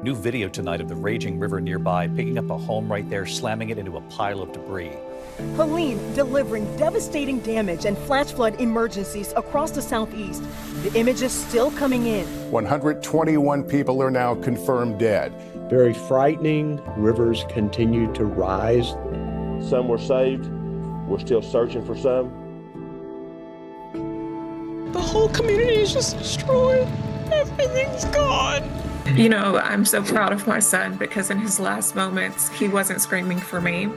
New video tonight of the raging river nearby, picking up a home right there, slamming it into a pile of debris. Helene delivering devastating damage and flash flood emergencies across the southeast. The images still coming in. 121 people are now confirmed dead. Very frightening. Rivers continue to rise. Some were saved. We're still searching for some. The whole community is just destroyed. Everything's gone. You know, I'm so proud of my son because in his last moments, he wasn't screaming for me.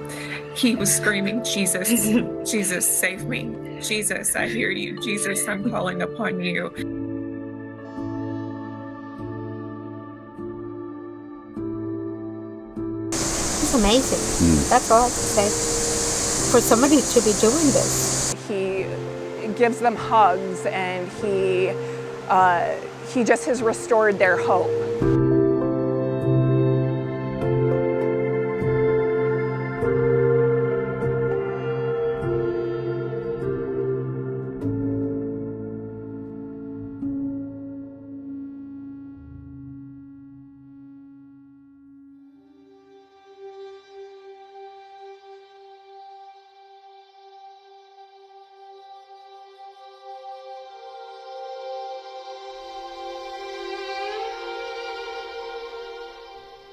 He was screaming, Jesus, Jesus, save me. Jesus, I hear you. Jesus, I'm calling upon you. It's amazing. That's all I can say. For somebody to be doing this. He gives them hugs, and he just has restored their hope.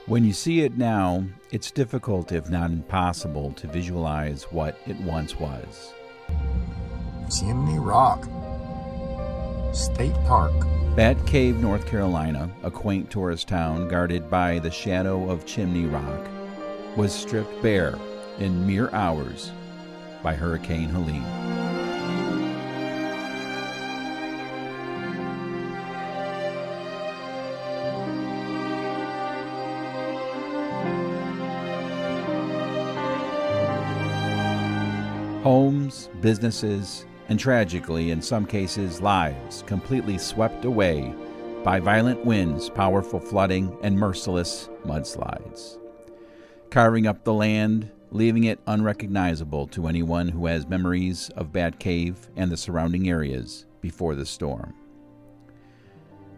When you see it now, it's difficult, if not impossible, to visualize what it once was. Chimney Rock State Park. Bat Cave, North Carolina, a quaint tourist town guarded by the shadow of Chimney Rock, was stripped bare in mere hours by Hurricane Helene. Homes, businesses, and tragically, in some cases, lives completely swept away by violent winds, powerful flooding, and merciless mudslides, carving up the land, leaving it unrecognizable to anyone who has memories of Bat Cave and the surrounding areas before the storm.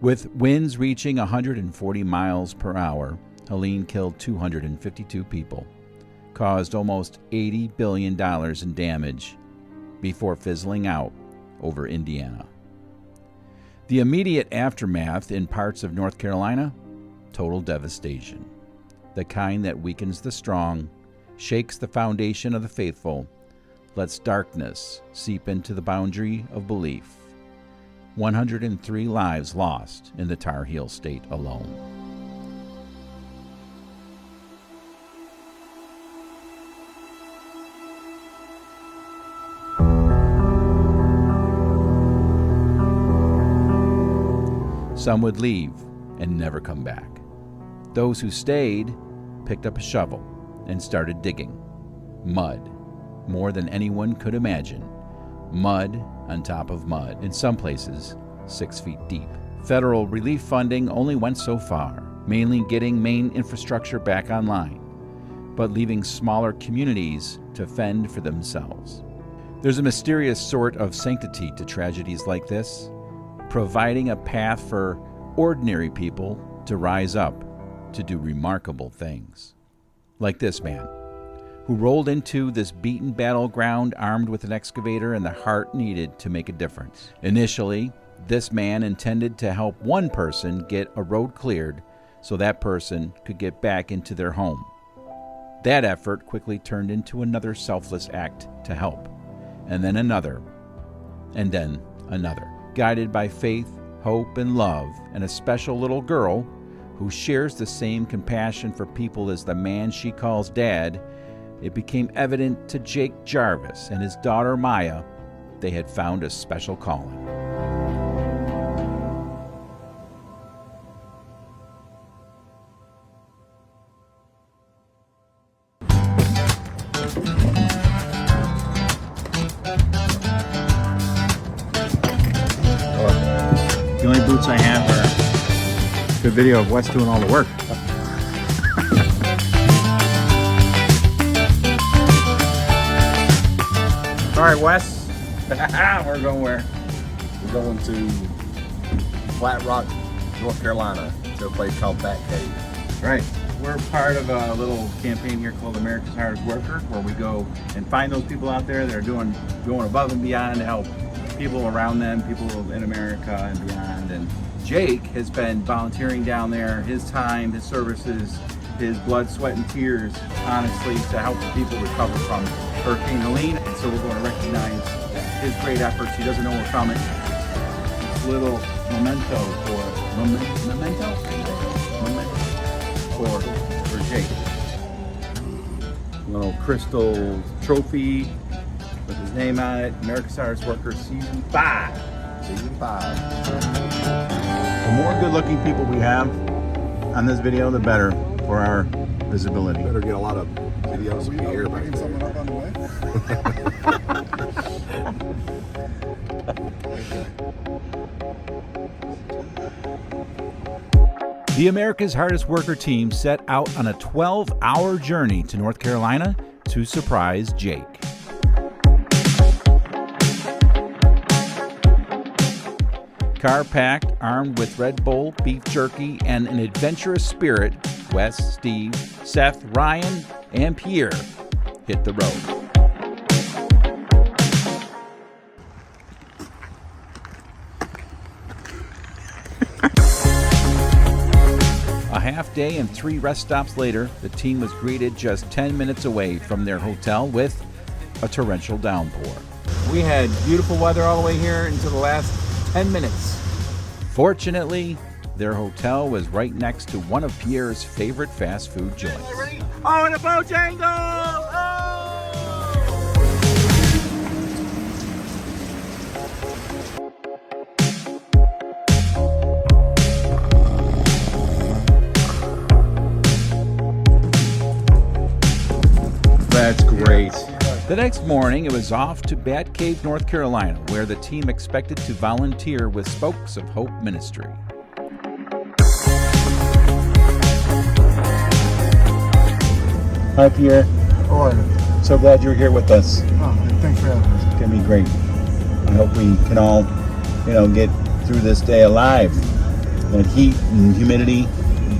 With winds reaching 140 miles per hour, Helene killed 252 people, caused almost $80 billion in damage before fizzling out over Indiana. The immediate aftermath in parts of North Carolina, total devastation. The kind that weakens the strong, shakes the foundation of the faithful, lets darkness seep into the boundary of belief. 103 lives lost in the Tar Heel state alone. Some would leave and never come back. Those who stayed picked up a shovel and started digging. Mud, more than anyone could imagine. Mud on top of mud, in some places 6 feet deep. Federal relief funding only went so far, mainly getting main infrastructure back online, but leaving smaller communities to fend for themselves. There's a mysterious sort of sanctity to tragedies like this, providing a path for ordinary people to rise up to do remarkable things. Like this man, who rolled into this beaten battleground armed with an excavator and the heart needed to make a difference. Initially, this man intended to help one person get a road cleared so that person could get back into their home. That effort quickly turned into another selfless act to help, and then another, and then another. Guided by faith, hope, and love, and a special little girl who shares the same compassion for people as the man she calls Dad, it became evident to Jake Jarvis and his daughter Maya they had found a special calling. The only boots I have are a good video of Wes doing all the work. All right, Wes. We're going where? We're going to Flat Rock, North Carolina, to a place called Bat Cave. Right. We're part of a little campaign here called America's Hardest Worker, where we go and find those people out there that are going above and beyond to help people around them, people in America and beyond. And Jake has been volunteering down there, his time, his services, his blood, sweat, and tears, honestly, to help the people recover from Hurricane Helene. And so we're going to recognize his great efforts. He doesn't know we're coming. This little memento for Jake. A little crystal trophy with his name on it. America's Hardest Worker, Season 5. Season 5. The more good-looking people we have on this video, the better for our visibility. Better get a lot of videos of me here. Bringing someone up on the way. The America's Hardest Worker team set out on a 12-hour journey to North Carolina to surprise Jake. Car packed, armed with Red Bull, beef jerky, and an adventurous spirit, Wes, Steve, Seth, Ryan, and Pierre hit the road. A half day and 3 rest stops later, the team was greeted just 10 minutes away from their hotel with a torrential downpour. We had beautiful weather all the way here until the last 10 minutes. Fortunately, their hotel was right next to one of Pierre's favorite fast food joints. Oh, and a Bojangle! Oh! That's great. The next morning, it was off to Bat Cave, North Carolina, where the team expected to volunteer with Spokes of Hope Ministry. Hi, Pierre. How are you? So glad you're here with us. Oh, thanks for having us. It's going to be great. I hope we can all, get through this day alive. And heat and humidity,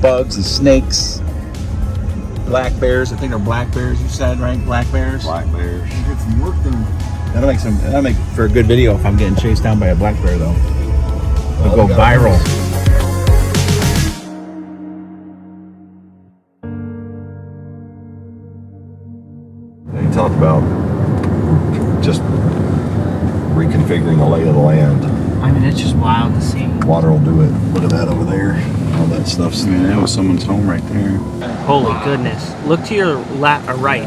bugs and snakes. Black bears, I think they're black bears, you said, right? Black bears? Black bears. You get some work done. That'll make for a good video if I'm getting chased down by a black bear, though. It'll go viral. They talk about just reconfiguring the lay of the land. I mean, it's just wild to see. Water will do it. Look at that over there. All that stuff's Man, that was someone's home right there. Holy goodness. Look to your right.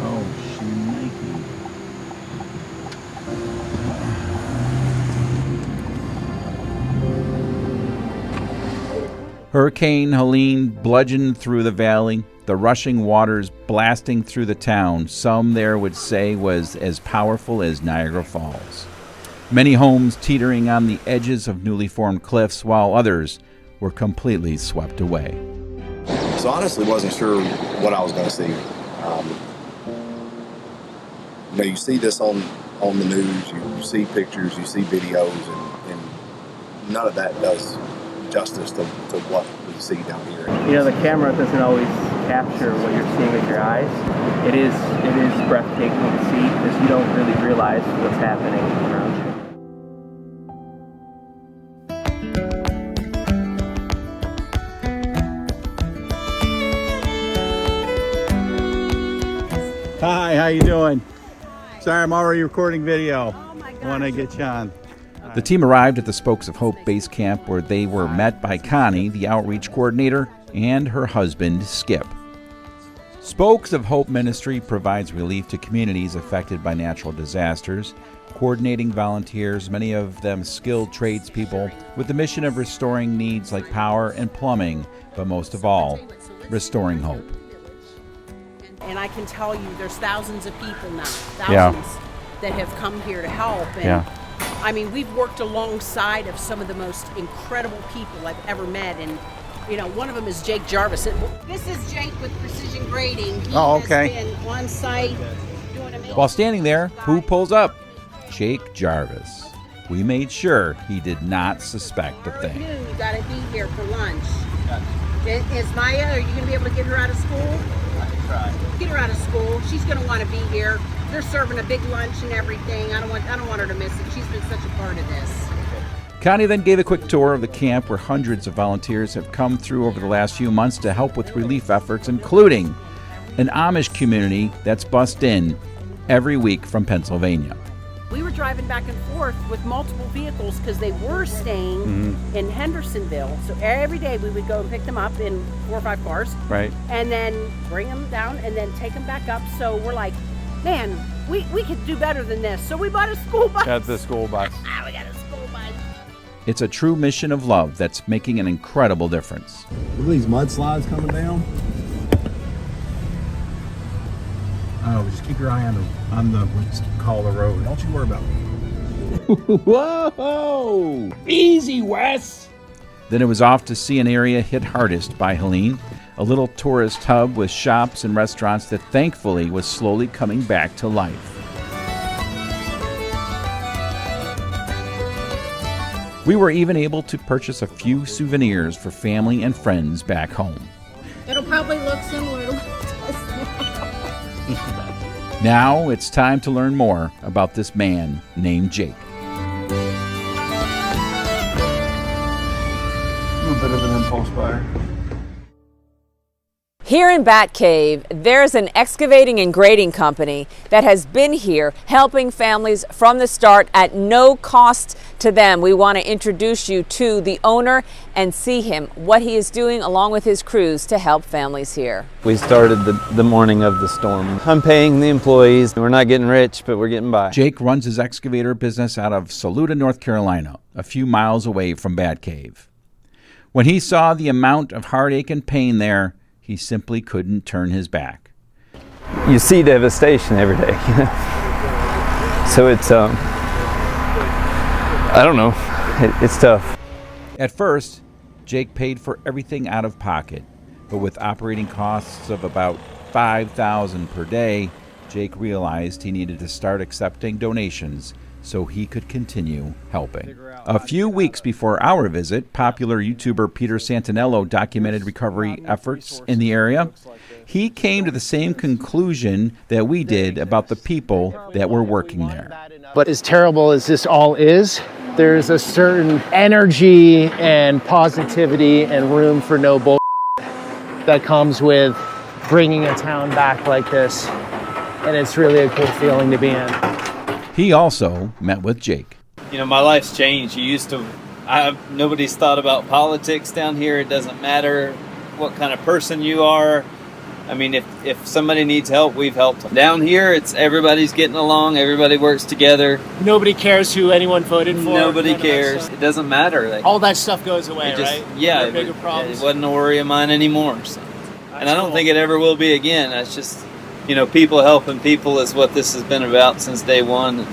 Oh, shnikey. Hurricane Helene bludgeoned through the valley, the rushing waters blasting through the town. Some there would say was as powerful as Niagara Falls. Many homes teetering on the edges of newly formed cliffs, while others were completely swept away. So honestly, wasn't sure what I was going to see. You see this on the news, you see pictures, you see videos, and none of that does justice to what we see down here. The camera doesn't always capture what you're seeing with your eyes. It is breathtaking to see because you don't really realize what's happening around you. Hi, how you doing? Sorry, I'm already recording video. Oh my gosh. I want to get you on. The team arrived at the Spokes of Hope base camp, where they were met by Connie, the outreach coordinator, and her husband, Skip. Spokes of Hope Ministry provides relief to communities affected by natural disasters, coordinating volunteers, many of them skilled tradespeople, with the mission of restoring needs like power and plumbing, but most of all, restoring hope. And I can tell you there's thousands of people now, that have come here to help. And I mean, we've worked alongside of some of the most incredible people I've ever met. And, one of them is Jake Jarvis. This is Jake with Precision Grading. He has been on site doing amazing. While standing there, who pulls up? Jake Jarvis. we made sure he did not suspect a thing. You gotta be here for lunch. Is Maya, are you gonna be able to get her out of school? I can try. Get her out of school. She's gonna want to be here. They're serving a big lunch and everything. I don't want her to miss it. She's been such a part of this. Connie then gave a quick tour of the camp where hundreds of volunteers have come through over the last few months to help with relief efforts, including an Amish community that's bussed in every week from Pennsylvania. We were driving back and forth with multiple vehicles because they were staying in Hendersonville. So every day we would go and pick them up in 4 or 5 cars. Right. And then bring them down and then take them back up. So we're like, man, we could do better than this. So we bought a school bus. Got the school bus. We got a school bus. It's a true mission of love that's making an incredible difference. Look at these mudslides coming down. Oh, just keep your eye on the what's called the road. Don't you worry about it. Whoa! Easy, Wes! Then it was off to see an area hit hardest by Helene, a little tourist hub with shops and restaurants that thankfully was slowly coming back to life. We were even able to purchase a few souvenirs for family and friends back home. It'll probably look similar to what it does now. Now it's time to learn more about this man named Jake. A little bit of an impulse buyer. Here in Bat Cave, there's an excavating and grading company that has been here helping families from the start at no cost to them. We want to introduce you to the owner and see him, what he is doing along with his crews to help families here. We started the morning of the storm. I'm paying the employees. We're not getting rich, but we're getting by. Jake runs his excavator business out of Saluda, North Carolina, a few miles away from Bat Cave. When he saw the amount of heartache and pain there, he simply couldn't turn his back. You see devastation every day. So it's, I don't know, it's tough. At first, Jake paid for everything out of pocket, but with operating costs of about $5,000 per day, Jake realized he needed to start accepting donations so he could continue helping. A few weeks before our visit, popular YouTuber Peter Santinello documented recovery efforts in the area. He came to the same conclusion that we did about the people that were working there. But as terrible as this all is, there's a certain energy and positivity and room for no bull that comes with bringing a town back like this. And it's really a cool feeling to be in. He also met with Jake. You know, my life's changed. Nobody's thought about politics down here. It doesn't matter what kind of person you are. I mean, if somebody needs help, we've helped them. Down here, everybody's getting along. Everybody works together. Nobody cares who anyone voted for. Nobody cares. It doesn't matter. All that stuff goes away, right? Yeah, bigger problems. It wasn't a worry of mine anymore. So. And I don't think it ever will be again. That's just, people helping people is what this has been about since day one.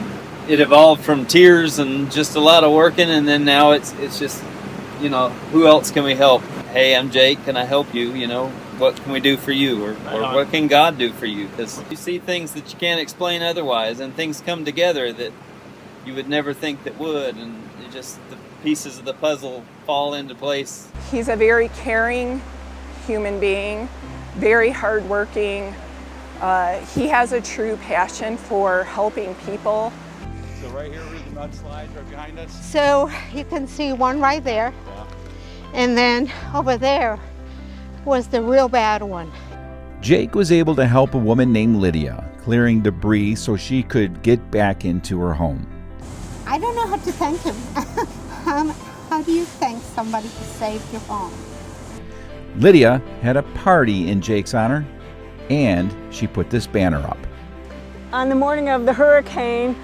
It evolved from tears and just a lot of working, and then now it's just, who else can we help? Hey, I'm Jake. Can I help you? What can we do for you? Or what can God do for you? Because you see things that you can't explain otherwise, and things come together that you would never think that would, and the pieces of the puzzle fall into place. He's a very caring human being, very hardworking. He has a true passion for helping people. So right here where the mudslides are behind us? So you can see one right there. Yeah. And then over there was the real bad one. Jake was able to help a woman named Lydia, clearing debris so she could get back into her home. I don't know how to thank him. How do you thank somebody who saved your home? Lydia had a party in Jake's honor, and she put this banner up. On the morning of the hurricane,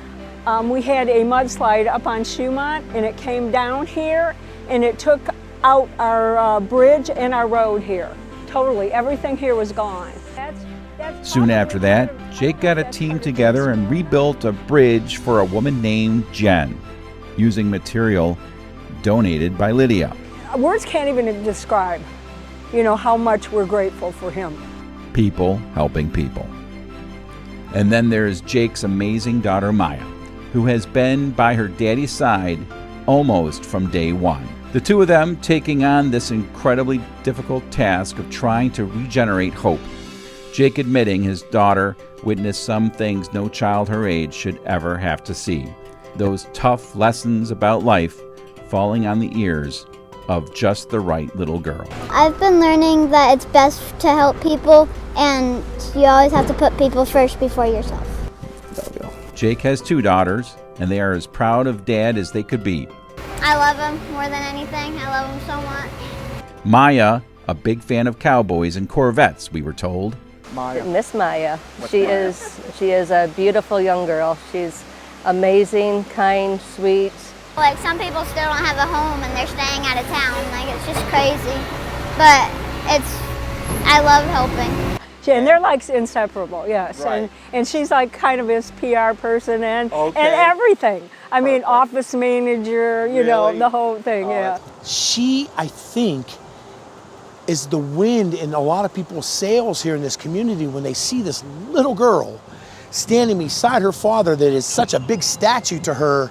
we had a mudslide up on Shumont, and it came down here, and it took out our bridge and our road here. Totally, everything here was gone. Soon after that, Jake got a team together and rebuilt a bridge for a woman named Jen, using material donated by Lydia. Words can't even describe, how much we're grateful for him. People helping people. And then there's Jake's amazing daughter, Maya, who has been by her daddy's side almost from day one. The two of them taking on this incredibly difficult task of trying to regenerate hope. Jake admitting his daughter witnessed some things no child her age should ever have to see. Those tough lessons about life falling on the ears of just the right little girl. I've been learning that it's best to help people, and you always have to put people first before yourself. Jake has two daughters, and they are as proud of Dad as they could be. I love him more than anything. I love him so much. Maya, a big fan of cowboys and Corvettes, we were told. Miss Maya. She is a beautiful young girl. She's amazing, kind, sweet. Like, some people still don't have a home and they're staying out of town. Like, it's just crazy. But I love helping. And they're like inseparable, yes. Right. And she's like kind of his PR person and everything. I mean, office manager, you know, the whole thing, yeah. She, I think, is the wind in a lot of people's sails here in this community when they see this little girl standing beside her father that is such a big statue to her.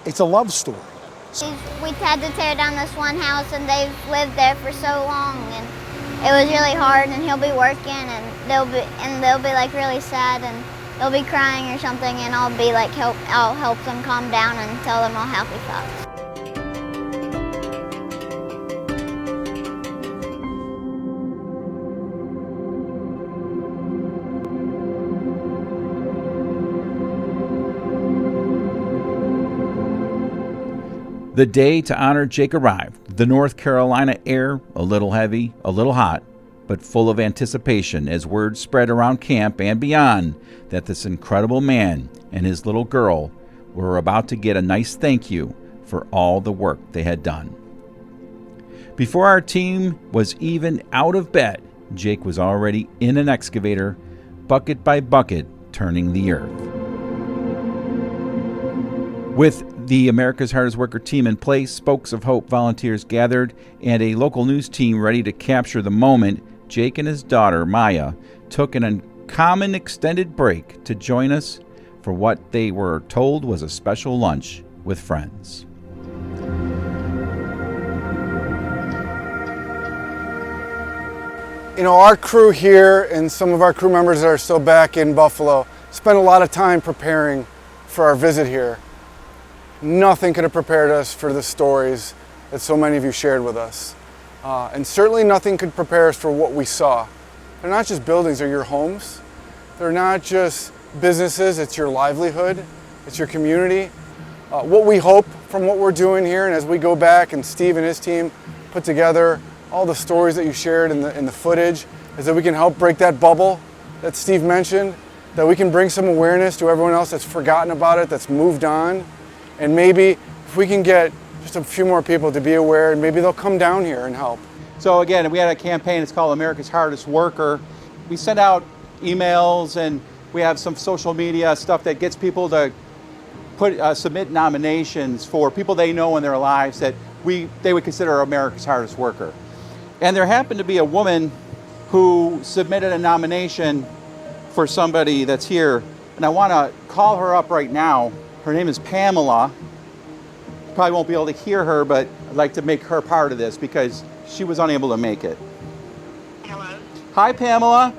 It's a love story. We had to tear down this one house, and they've lived there for so long, and it was really hard. And he'll be working, and they'll be like really sad, and they'll be crying or something, and I'll be like I'll help them calm down and tell them all happy thoughts. The day to honor Jake arrived. The North Carolina air, a little heavy, a little hot, but full of anticipation as word spread around camp and beyond that this incredible man and his little girl were about to get a nice thank you for all the work they had done. Before our team was even out of bed, Jake was already in an excavator, bucket by bucket, turning the earth. With the America's Hardest Worker team in place, Spokes of Hope volunteers gathered, and a local news team ready to capture the moment, Jake and his daughter, Maya, took an uncommon extended break to join us for what they were told was a special lunch with friends. You know, our crew here and some of our crew members that are still back in Buffalo spent a lot of time preparing for our visit here. Nothing could have prepared us for the stories that so many of you shared with us. And certainly nothing could prepare us for what we saw. They're not just buildings, they're your homes. They're not just businesses, it's your livelihood, it's your community. What we hope from what we're doing here, and as we go back and Steve and his team put together all the stories that you shared in the footage, is that we can help break that bubble that Steve mentioned, that we can bring some awareness to everyone else that's forgotten about it, that's moved on. And maybe if we can get just a few more people to be aware, maybe they'll come down here and help. So again, we had a campaign, it's called America's Hardest Worker. We send out emails and we have some social media stuff that gets people to submit nominations for people they know in their lives that they would consider America's Hardest Worker. And there happened to be a woman who submitted a nomination for somebody that's here. And I want to call her up right now. Her name is Pamela. You probably won't be able to hear her, but I'd like to make her part of this because she was unable to make it. Hello. Hi, Pamela.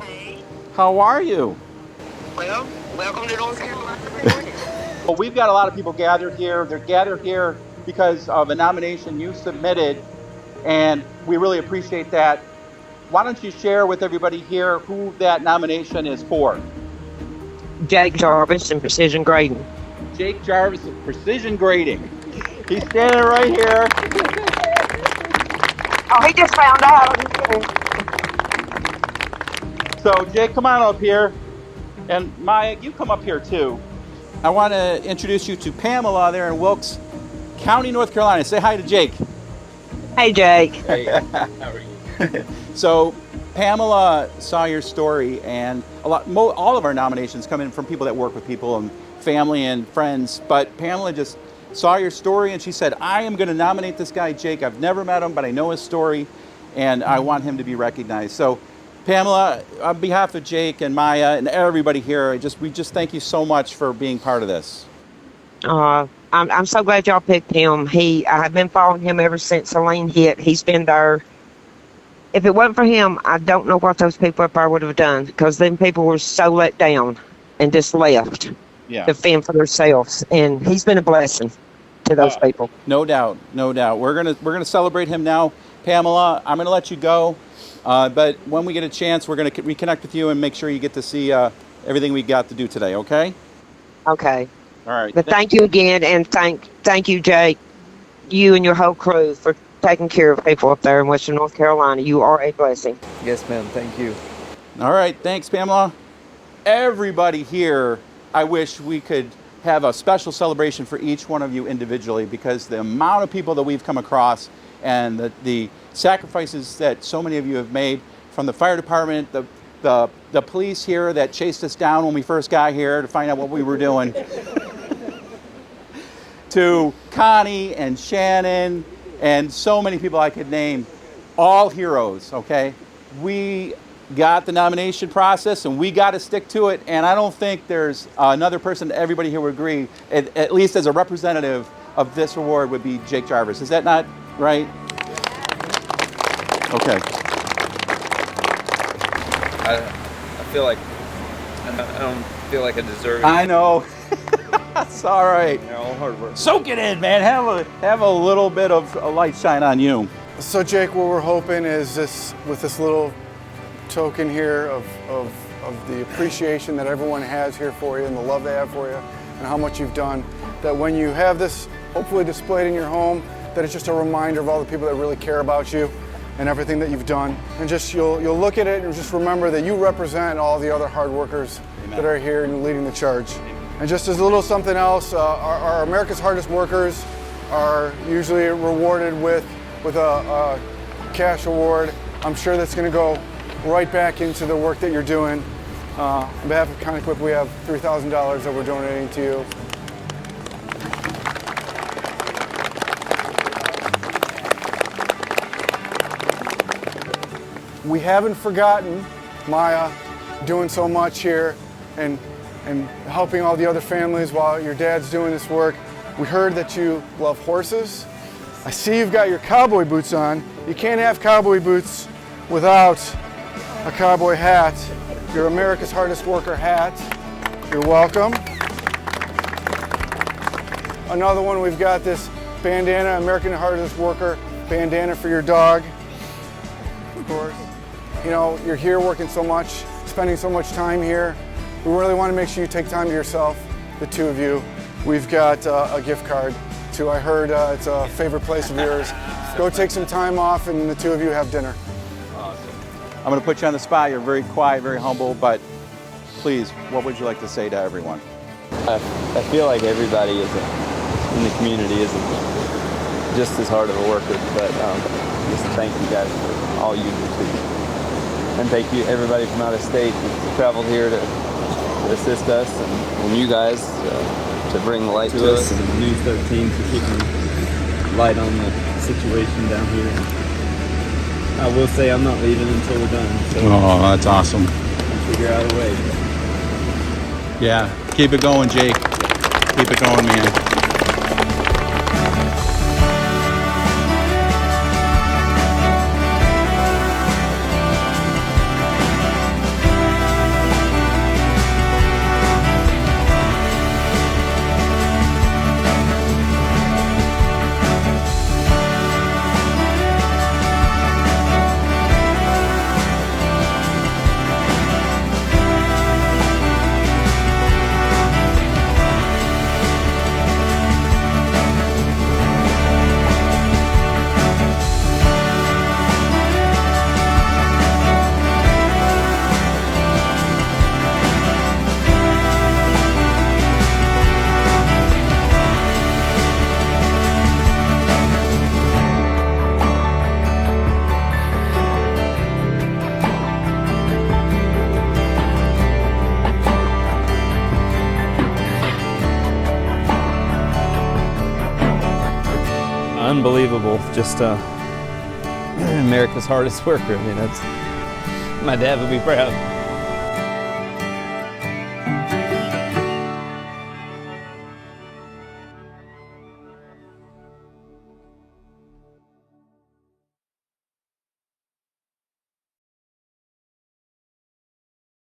Hey. How are you? Well, welcome to North Carolina. Well, we've got a lot of people gathered here. They're gathered here because of a nomination you submitted, and we really appreciate that. Why don't you share with everybody here who that nomination is for? Jake Jarvis and Precision Grading. Jake Jarvis of Precision Grading. He's standing right here. Oh, he just found out. So, Jake, come on up here. And Maya, you come up here too. I want to introduce you to Pamela there in Wilkes County, North Carolina. Say hi to Jake. Hey, Jake. Hey, how are you? So, Pamela saw your story, and all of our nominations come in from people that work with people and family and friends. But Pamela just saw your story, and she said, I am going to nominate this guy, Jake. I've never met him, but I know his story, and I want him to be recognized. So, Pamela, on behalf of Jake and Maya and everybody here, we just thank you so much for being part of this. I'm so glad y'all picked him. I've been following him ever since Helene hit. He's been there. If it wasn't for him, I don't know what those people up there would have done, because them people were so let down and just left to fend for themselves. And he's been a blessing to those people. No doubt, no doubt. We're gonna celebrate him now, Pamela. I'm gonna let you go, but when we get a chance, we're gonna reconnect with you and make sure you get to see everything we got to do today. Okay? Okay. All right. But thank you again, and thank you, Jake, you and your whole crew for taking care of people up there in Western North Carolina. You are a blessing. Yes, ma'am. Thank you. All right. Thanks, Pamela. Everybody here, I wish we could have a special celebration for each one of you individually, because the amount of people that we've come across and the sacrifices that so many of you have made, from the fire department, the police here that chased us down when we first got here to find out what we were doing, to Connie and Shannon and so many people I could name, all heroes, okay? We got the nomination process and we got to stick to it, and I don't think there's another person, everybody here would agree, at least as a representative of this award, would be Jake Jarvis. Is that not right? Okay. I feel like I don't feel like I deserve it. I know. It's all right. You know, all hard work. Soak it in, man. Have a little bit of a light shine on you. So Jake, what we're hoping is this, with this little token here of the appreciation that everyone has here for you and the love they have for you and how much you've done, that when you have this hopefully displayed in your home, that it's just a reminder of all the people that really care about you and everything that you've done. And just you'll look at it and just remember that you represent all the other hard workers that are here and leading the charge. And just as a little something else, our America's Hardest Workers are usually rewarded with a cash award. I'm sure that's going to go right back into the work that you're doing. On behalf of ConEquip, we have $3,000 that we're donating to you. We haven't forgotten Maya doing so much here and helping all the other families while your dad's doing this work. We heard that you love horses. I see you've got your cowboy boots on. You can't have cowboy boots without a cowboy hat. Your America's Hardest Worker hat. You're welcome. Another one, we've got this bandana, American Hardest Worker bandana for your dog, of course. You know, you're here working so much, spending so much time here. We really want to make sure you take time to yourself, the two of you. We've got a gift card to, I heard it's a favorite place of yours. Go take some time off and the two of you have dinner. Awesome. I'm going to put you on the spot. You're very quiet, very humble, but please, what would you like to say to everyone? I feel like everybody in the community is just as hard of a worker, but just thank you guys for all you do too. And thank you everybody from out of state who traveled here to assist us, and you guys to bring the light to us, and News 13 for keeping light on the situation down here. I will say I'm not leaving until we're done. So oh, that's awesome. We'll figure out a way. Yeah, keep it going, Jake. Keep it going, man. Unbelievable, just America's Hardest Worker. I mean, that's, my dad would be proud.